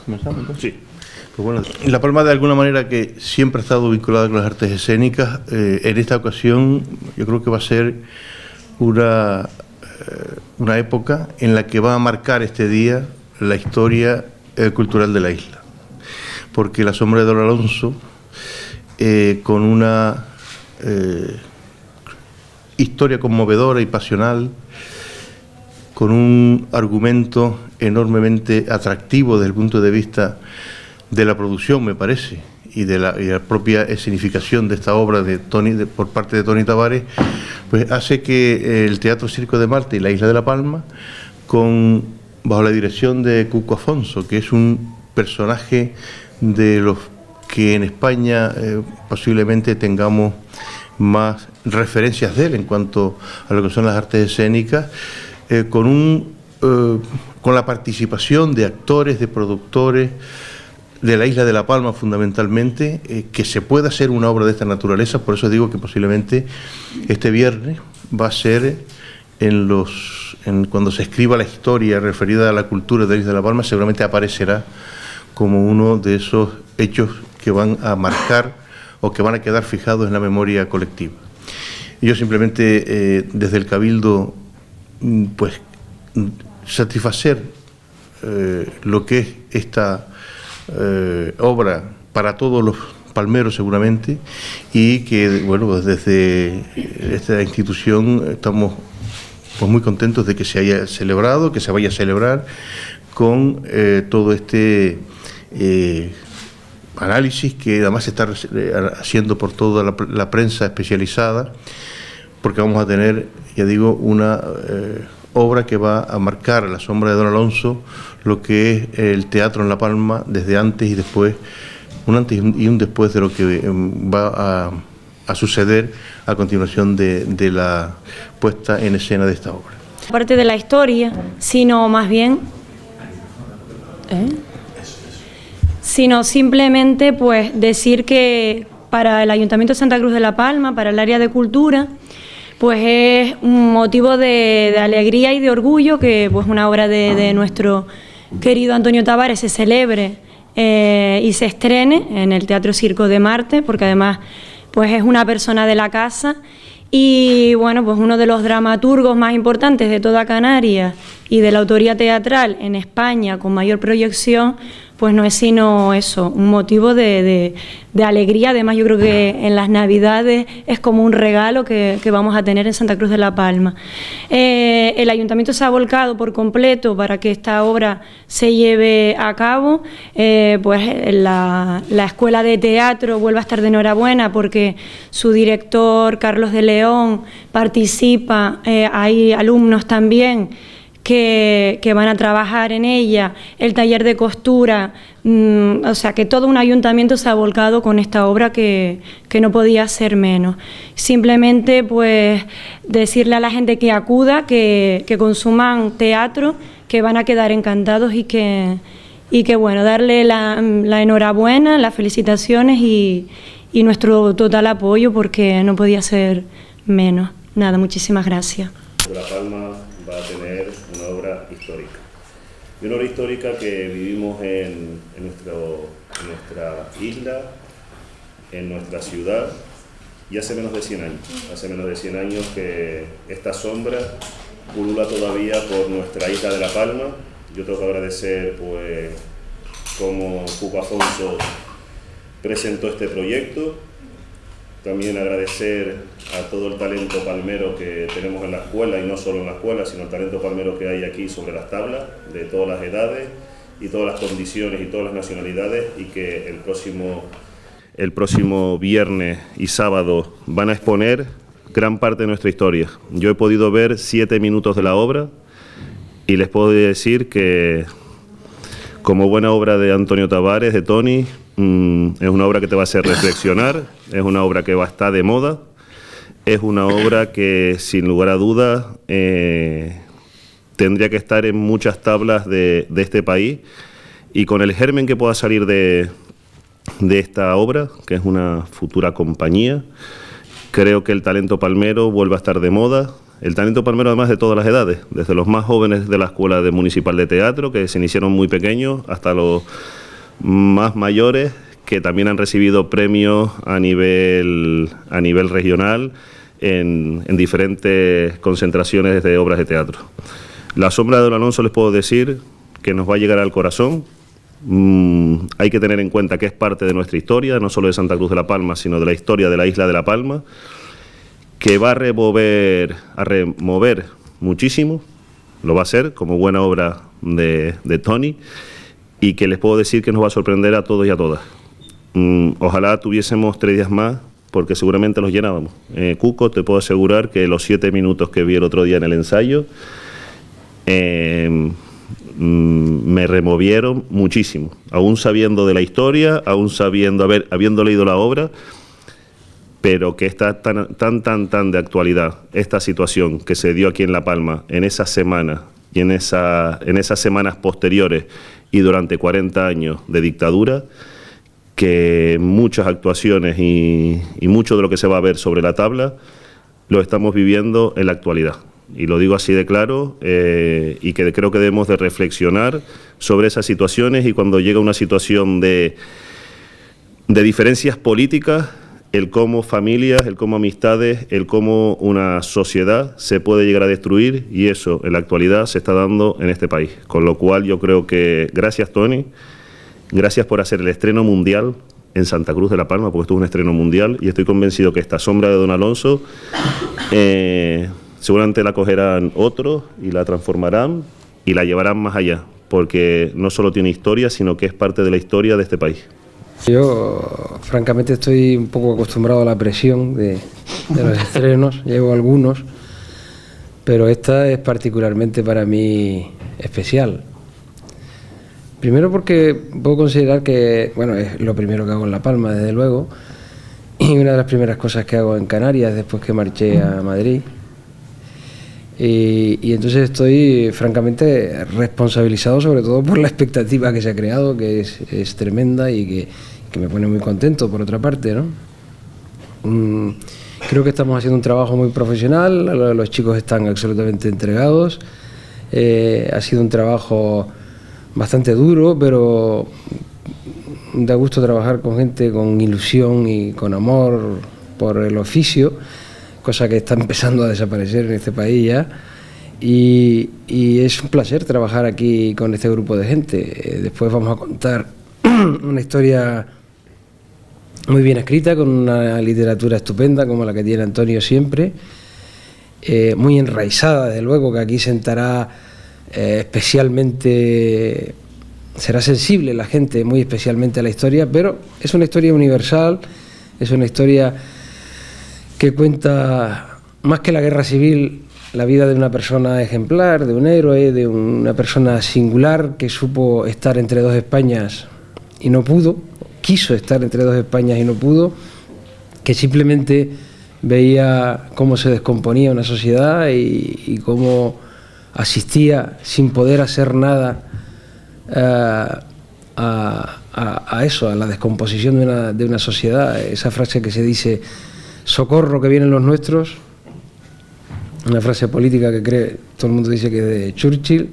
¿Comenzamos? Sí. Pues bueno, La Palma de alguna manera que siempre ha estado vinculada con las artes escénicas, en esta ocasión yo creo que va a ser una época en la que va a marcar este día la historia cultural de la isla. Porque La Sombra de Don Alonso, con una historia conmovedora y pasional, con un argumento enormemente atractivo desde el punto de vista de la producción, me parece, y de la propia escenificación de esta obra por parte de Toni Tavares, pues hace que el Teatro Circo de Marte y la Isla de La Palma, bajo la dirección de Cuco Afonso, que es un personaje de los que en España posiblemente tengamos más referencias de él en cuanto a lo que son las artes escénicas, con la participación de actores, de productores de la isla de La Palma fundamentalmente, que se pueda hacer una obra de esta naturaleza. Por eso digo que posiblemente este viernes va a ser cuando se escriba la historia referida a la cultura de la isla de La Palma, seguramente aparecerá como uno de esos hechos que van a marcar o que van a quedar fijados en la memoria colectiva. Y yo simplemente desde el Cabildo, pues satisfacer lo que es esta obra para todos los palmeros seguramente, y que bueno, desde esta institución estamos pues muy contentos de que se haya celebrado, que se vaya a celebrar con todo este análisis que además se está haciendo por toda la prensa especializada, porque vamos a tener, ya digo, una obra que va a marcar a La Sombra de Don Alonso lo que es el teatro en La Palma desde antes y después, un antes y un después de lo que va a suceder a continuación de la puesta en escena de esta obra. Aparte de la historia, sino más bien, sino simplemente pues decir que para el Ayuntamiento de Santa Cruz de La Palma, para el área de cultura, pues es un motivo de alegría y de orgullo que pues una obra de nuestro querido Antonio Tavares se celebre y se estrene en el Teatro Circo de Marte, porque además pues es una persona de la casa y bueno, pues uno de los dramaturgos más importantes de toda Canarias y de la autoría teatral en España con mayor proyección, pues no es sino eso, un motivo de alegría. Además yo creo que en las Navidades es como un regalo que vamos a tener en Santa Cruz de La Palma. El Ayuntamiento se ha volcado por completo para que esta obra se lleve a cabo, pues la Escuela de Teatro vuelve a estar de enhorabuena porque su director Carlos de León participa, hay alumnos también que van a trabajar en ella, el taller de costura, o sea que todo un ayuntamiento se ha volcado con esta obra que no podía ser menos. Simplemente pues decirle a la gente que acuda, que consuman teatro, que van a quedar encantados y que bueno, darle la enhorabuena, las felicitaciones y nuestro total apoyo porque no podía ser menos. Nada, muchísimas gracias. La Palma va a tener una obra histórica. Y una obra histórica que vivimos en nuestra isla, en nuestra ciudad, y hace menos de 100 años. Hace menos de 100 años que esta sombra pulula todavía por nuestra isla de La Palma. Yo tengo que agradecer, pues, como Cuco Afonso presentó este proyecto. También agradecer a todo el talento palmero que tenemos en la escuela, y no solo en la escuela, sino el talento palmero que hay aquí sobre las tablas, de todas las edades y todas las condiciones y todas las nacionalidades, y que el próximo viernes y sábado van a exponer gran parte de nuestra historia. Yo he podido ver 7 minutos de la obra y les puedo decir que, como buena obra de Antonio Tavares, de Toni, es una obra que te va a hacer reflexionar, es una obra que va a estar de moda, es una obra que sin lugar a dudas tendría que estar en muchas tablas de este país, y con el germen que pueda salir de esta obra, que es una futura compañía, creo que el talento palmero vuelve a estar de moda, El talento palmero además de todas las edades, desde los más jóvenes de la Escuela Municipal de Teatro, que se iniciaron muy pequeños, hasta los más mayores, que también han recibido premios a nivel regional en diferentes concentraciones de obras de teatro. La sombra de don Alonso, les puedo decir que nos va a llegar al corazón. Hay que tener en cuenta que es parte de nuestra historia, no solo de Santa Cruz de la Palma, sino de la historia de la isla de La Palma, que va a remover muchísimo, lo va a hacer como buena obra de Tony, y que les puedo decir que nos va a sorprender a todos y a todas. Ojalá tuviésemos 3 días más, porque seguramente los llenábamos. Cuco, te puedo asegurar que los 7 minutos que vi el otro día en el ensayo me removieron muchísimo, aún sabiendo de la historia, aún habiendo leído la obra, pero que está tan de actualidad esta situación que se dio aquí en La Palma en esas semanas y en esas semanas posteriores y durante 40 años de dictadura, que muchas actuaciones y mucho de lo que se va a ver sobre la tabla lo estamos viviendo en la actualidad. Y lo digo así de claro, y que creo que debemos de reflexionar sobre esas situaciones, y cuando llega una situación de diferencias políticas, el cómo familias, el cómo amistades, el cómo una sociedad se puede llegar a destruir, y eso en la actualidad se está dando en este país. Con lo cual yo creo que, gracias Tony, gracias por hacer el estreno mundial en Santa Cruz de la Palma, porque esto es un estreno mundial, y estoy convencido que esta sombra de don Alonso seguramente la cogerán otros y la transformarán y la llevarán más allá, porque no solo tiene historia, sino que es parte de la historia de este país. Yo, francamente, estoy un poco acostumbrado a la presión de los estrenos, llevo algunos, pero esta es particularmente para mí especial. Primero porque puedo considerar que, bueno, es lo primero que hago en La Palma, desde luego, y una de las primeras cosas que hago en Canarias después que marché a Madrid. Y entonces estoy francamente responsabilizado, sobre todo por la expectativa que se ha creado, que es tremenda y que me pone muy contento, por otra parte, ¿no? Creo que estamos haciendo un trabajo muy profesional, los chicos están absolutamente entregados, ha sido un trabajo bastante duro, pero da gusto trabajar con gente con ilusión y con amor por el oficio, cosa que está empezando a desaparecer en este país ya, y es un placer trabajar aquí con este grupo de gente. Después vamos a contar una historia muy bien escrita, con una literatura estupenda como la que tiene Antonio siempre, muy enraizada, desde luego, que aquí sentará especialmente, será sensible la gente muy especialmente a la historia, pero es una historia universal, es una historia que cuenta, más que la guerra civil, la vida de una persona ejemplar, de un héroe, de una persona singular que supo estar entre dos Españas y no pudo, quiso estar entre dos Españas y no pudo, que simplemente veía cómo se descomponía una sociedad y cómo asistía sin poder hacer nada a eso, a la descomposición de una sociedad. Esa frase que se dice: socorro que vienen los nuestros, una frase política que todo el mundo dice que es de Churchill,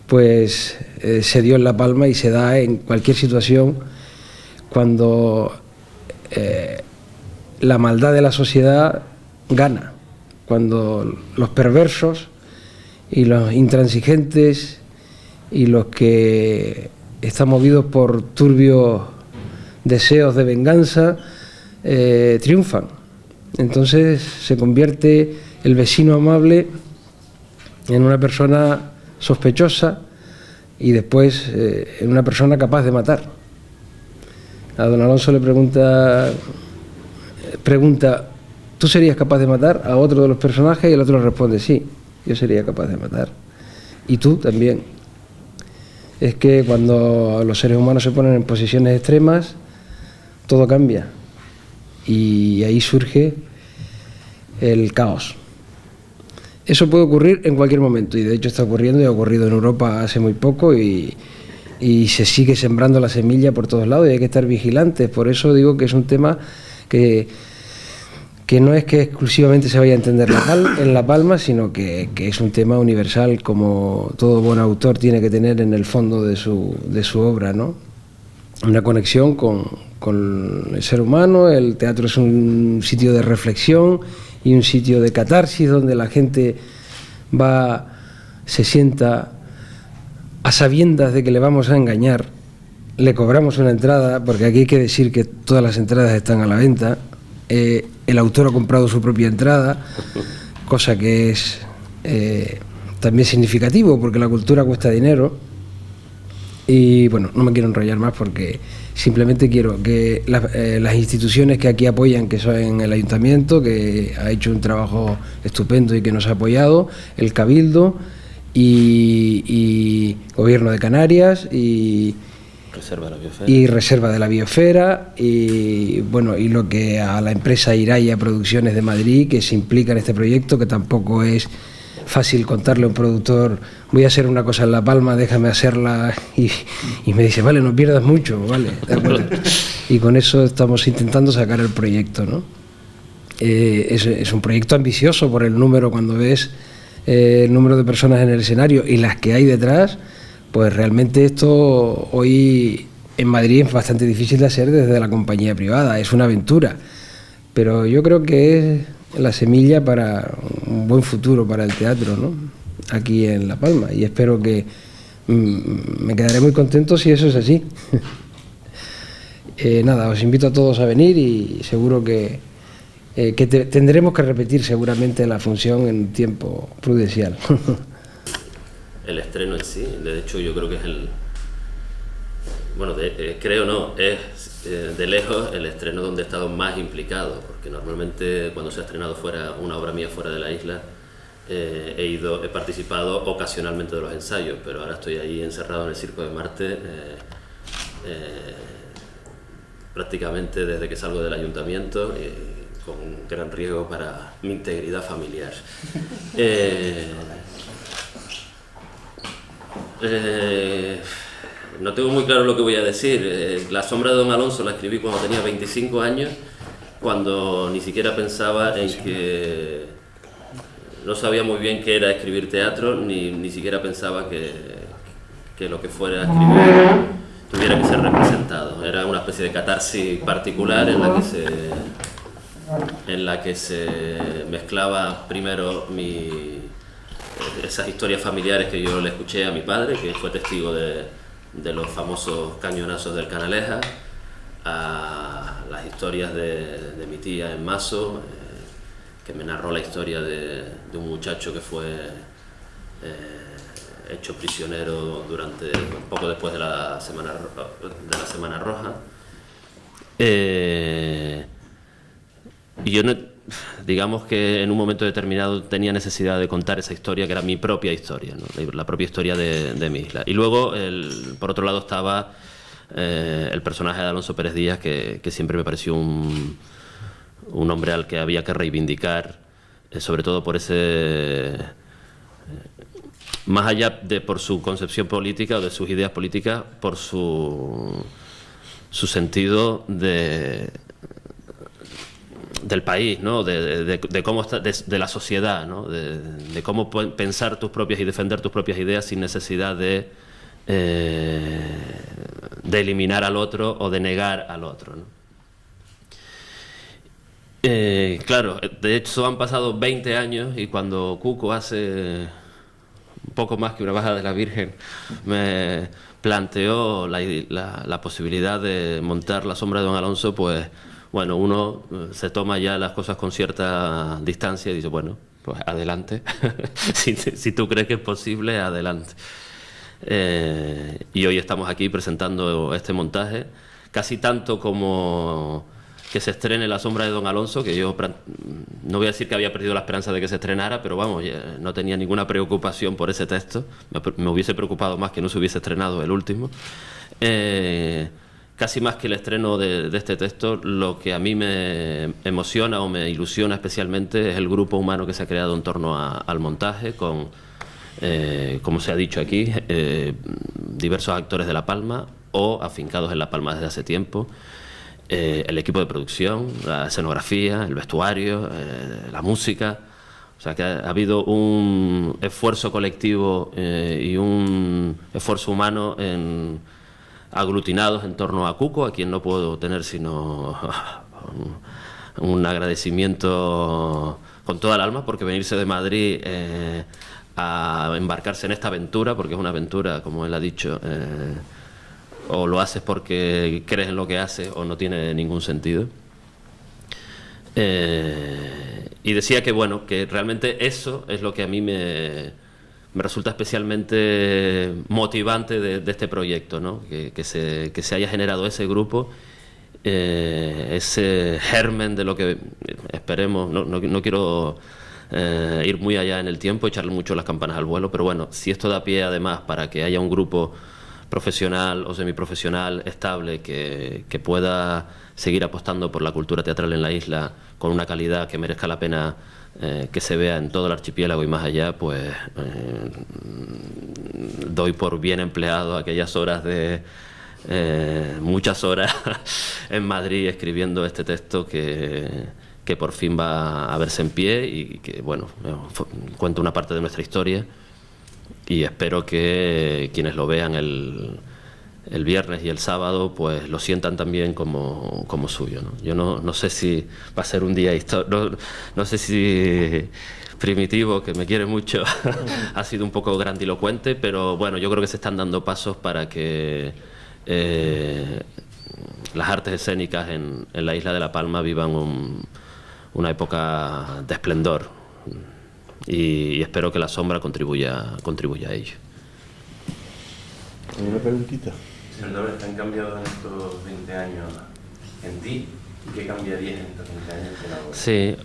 pues se dio en La Palma y se da en cualquier situación cuando la maldad de la sociedad gana, cuando los perversos y los intransigentes y los que están movidos por turbios deseos de venganza triunfan. Entonces se convierte el vecino amable en una persona sospechosa y después en una persona capaz de matar. A don Alonso le pregunta, ¿tú serías capaz de matar a otro de los personajes? Y el otro le responde: sí, yo sería capaz de matar. Y tú también. Es que cuando los seres humanos se ponen en posiciones extremas, todo cambia. Y ahí surge el caos. Eso puede ocurrir en cualquier momento, y de hecho está ocurriendo, y ha ocurrido en Europa hace muy poco, y se sigue sembrando la semilla por todos lados, y hay que estar vigilantes. Por eso digo que es un tema que que no es que exclusivamente se vaya a entender en La Palma, sino que es un tema universal, como todo buen autor tiene que tener en el fondo de su obra, ¿no? Una conexión con el ser humano. El teatro es un sitio de reflexión y un sitio de catarsis donde la gente se sienta a sabiendas de que le vamos a engañar. Le cobramos una entrada, porque aquí hay que decir que todas las entradas están a la venta. El autor ha comprado su propia entrada, cosa que es también significativo, porque la cultura cuesta dinero. Y bueno, no me quiero enrollar más, porque simplemente quiero que las instituciones que aquí apoyan, que son el Ayuntamiento, que ha hecho un trabajo estupendo y que nos ha apoyado, el Cabildo y Gobierno de Canarias y Reserva de la Biosfera y bueno, y lo que a la empresa Iraya Producciones de Madrid, que se implica en este proyecto, que tampoco es fácil contarle a un productor: voy a hacer una cosa en La Palma, déjame hacerla, y me dice: vale, no pierdas mucho, vale, de acuerdo. Y con eso estamos intentando sacar el proyecto, ¿no? Es un proyecto ambicioso por el número, cuando ves el número de personas en el escenario y las que hay detrás. Pues realmente esto hoy en Madrid es bastante difícil de hacer desde la compañía privada, es una aventura, pero yo creo que es la semilla para un buen futuro para el teatro, ¿no? Aquí en La Palma, y espero que me quedaré muy contento si eso es así. Nada, os invito a todos a venir y seguro que tendremos que repetir seguramente la función en tiempo prudencial. El estreno en sí, de hecho yo creo que es es de lejos el estreno donde he estado más implicado, porque normalmente cuando se ha estrenado una obra mía fuera de la isla, he participado ocasionalmente de los ensayos, pero ahora estoy ahí encerrado en el Circo de Marte prácticamente desde que salgo del ayuntamiento, con gran riesgo para mi integridad familiar. No tengo muy claro lo que voy a decir. La sombra de Don Alonso la escribí cuando tenía 25 años, cuando ni siquiera pensaba en que... No sabía muy bien qué era escribir teatro, ni siquiera pensaba que lo que fuera a escribir tuviera que ser representado. Era una especie de catarsis particular en la que se mezclaba primero esas historias familiares que yo le escuché a mi padre, que fue testigo de los famosos cañonazos del Canalejas, a las historias de mi tía en Maso, que me narró la historia de un muchacho que fue hecho prisionero poco después de la Semana Roja. Y yo digamos que en un momento determinado tenía necesidad de contar esa historia, que era mi propia historia, ¿no? La propia historia de mi isla. Y luego, por otro lado, estaba el personaje de Alonso Pérez Díaz, que siempre me pareció un hombre al que había que reivindicar, sobre todo por más allá de por su concepción política o de sus ideas políticas, por su sentido del país, ¿no? de cómo está, de la sociedad, ¿no? de cómo pensar tus propias y defender tus propias ideas sin necesidad de eliminar al otro o de negar al otro, ¿no? Claro, de hecho han pasado 20 años y cuando Cuco hace un poco más que una baja de la Virgen me planteó la posibilidad de montar La sombra de Don Alonso, pues bueno, uno se toma ya las cosas con cierta distancia y dice, bueno, pues adelante, si tú crees que es posible, adelante. Y hoy estamos aquí presentando este montaje, casi tanto como que se estrene La sombra de Don Alonso, que yo no voy a decir que había perdido la esperanza de que se estrenara, pero vamos, no tenía ninguna preocupación por ese texto, me hubiese preocupado más que no se hubiese estrenado el último. Casi más que el estreno de este texto, lo que a mí me emociona o me ilusiona especialmente es el grupo humano que se ha creado en torno al montaje, con, como se ha dicho aquí, diversos actores de La Palma o afincados en La Palma desde hace tiempo. el equipo de producción, la escenografía, el vestuario, la música. O sea que ha habido un esfuerzo colectivo y un esfuerzo humano aglutinados en torno a Cuco, a quien no puedo tener sino un agradecimiento con toda el alma, porque venirse de Madrid a embarcarse en esta aventura, porque es una aventura, como él ha dicho, o lo haces porque crees en lo que haces o no tiene ningún sentido. Y decía que bueno, que realmente eso es lo que a mí me resulta especialmente motivante de este proyecto, ¿no? Que se haya generado ese grupo, ese germen de lo que esperemos. No quiero ir muy allá en el tiempo, echarle mucho las campanas al vuelo, pero bueno, si esto da pie además para que haya un grupo profesional o semiprofesional estable que pueda seguir apostando por la cultura teatral en la isla con una calidad que merezca la pena que se vea en todo el archipiélago y más allá, pues doy por bien empleado aquellas horas de muchas horas en Madrid escribiendo este texto que por fin va a verse en pie y que, bueno, cuenta una parte de nuestra historia, y espero que quienes lo vean el viernes y el sábado pues lo sientan también como suyo, ¿no? Yo no sé si va a ser un día histórico, no sé si Primitivo, que me quiere mucho, ha sido un poco grandilocuente, pero bueno, yo creo que se están dando pasos para que las artes escénicas en la isla de La Palma vivan una época de esplendor, y espero que La Sombra contribuya a ello. ¿Una preguntita? Señor Dobles, ¿qué han cambiado en estos 20 años en ti? ¿Y qué cambiarías en estos 20 años en la obra? Sí.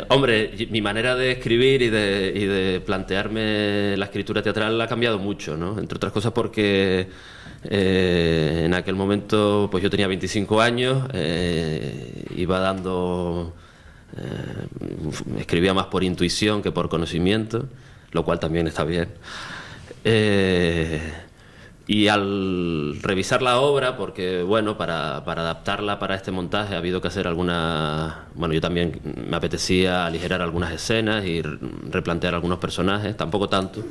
Hombre, mi manera de escribir y de plantearme la escritura teatral ha cambiado mucho, ¿no? Entre otras cosas porque en aquel momento pues yo tenía 25 años, iba dando... escribía más por intuición que por conocimiento, lo cual también está bien. Y al revisar la obra, porque bueno, para adaptarla para este montaje ha habido que hacer algunas... Bueno, yo también me apetecía aligerar algunas escenas y replantear algunos personajes, tampoco tanto.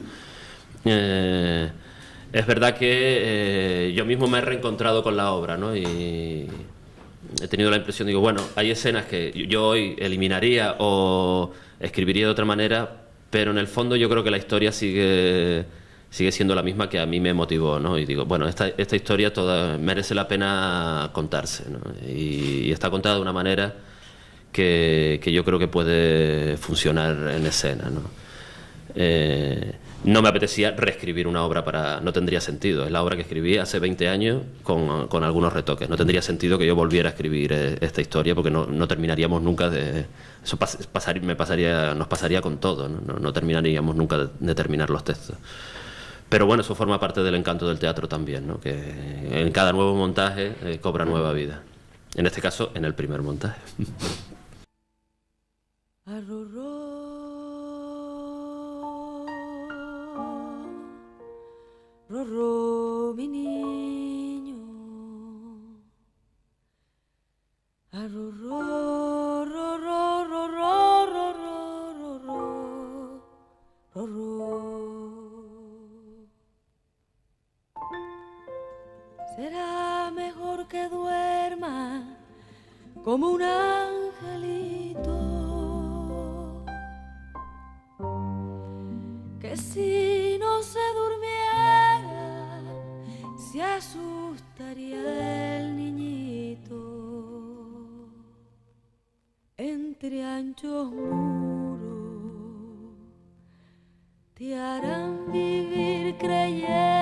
Es verdad que yo mismo me he reencontrado con la obra, ¿no? Y he tenido la impresión, digo, bueno, hay escenas que yo hoy eliminaría o escribiría de otra manera, pero en el fondo yo creo que la historia sigue siendo la misma que a mí me motivó, ¿no? Y digo, bueno, esta historia toda merece la pena contarse, ¿no? Y está contada de una manera que yo creo que puede funcionar en escena, ¿no? No me apetecía reescribir una obra no tendría sentido. Es la obra que escribí hace 20 años con algunos retoques. No tendría sentido que yo volviera a escribir esta historia porque no terminaríamos nunca de... Eso nos pasaría con todo, ¿no? No terminaríamos nunca de terminar los textos. Pero bueno, eso forma parte del encanto del teatro también, ¿no? Que en cada nuevo montaje cobra nueva vida. En este caso, en el primer montaje. Rorró, mi niño, arrorró, rorró, rorró, rorró, rorró, rorró. Será mejor que duerma como un angelito, que si no se durmiera se asustaría el niñito. Entre anchos muros te harán vivir creyendo